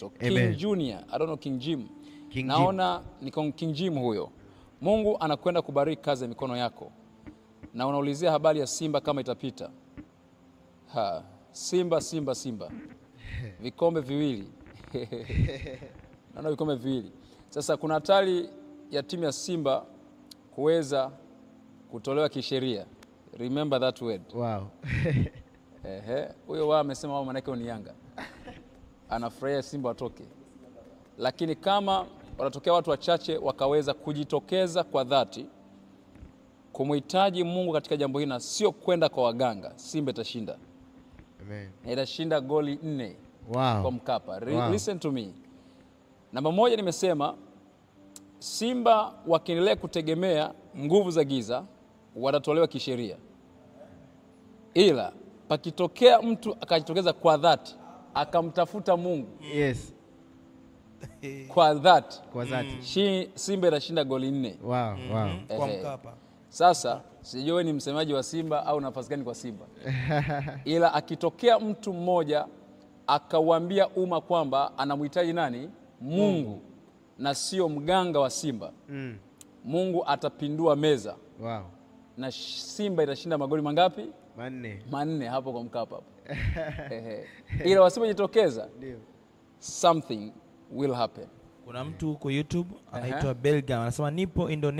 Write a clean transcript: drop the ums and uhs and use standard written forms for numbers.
Kristo. King Junior, I don't know King Jim. Naona ni King Jim huyo. Mungu anakwenda kubariki kazi ya mikono yako. Na unaulizia habari ya Simba kama itapita. Simba. Vikombe viwili. Naona vikombe viwili. Sasa kuna hatari ya timu ya Simba kuweza kutolewa kisheria. Remember that word. Wow. Huyo wao amesema wao manake ni Yanga. Anafurahia Simba watoke. Lakini kama watatokea watu wachache wakaweza kujitokeza kwa dhati kumhitaji Mungu katika jambo hili na sio kwenda kwa waganga, Simba itashinda. Amen. Itashinda goli 4. Wow. Kwa Mkapa. Listen to me. Namba moja nimesema Simba wakiendelea kutegemea nguvu za giza watatolewa kisheria. Ila pakitokea mtu akajitokeza kwa dhati akamtafuta Mungu. Yes. Kwa dhati. Simba itashinda goli 4. Wow. Kwa Mkapa. Sasa sijui ni msemaji wa Simba au nafasi gani kwa Simba. Ila akitokea mtu mmoja akauambia umma kwamba anamhitaji nani? Mungu. Na sio mganga wa Simba. Mungu atapindua meza. Wow. Na Simba itashinda magoli mangapi? 4 hapo kwa Mkapa hapo. Ila wasipojitokeza, something will happen. Kuna mtu huko YouTube anaitwa Belga anasema nipo Indonesia.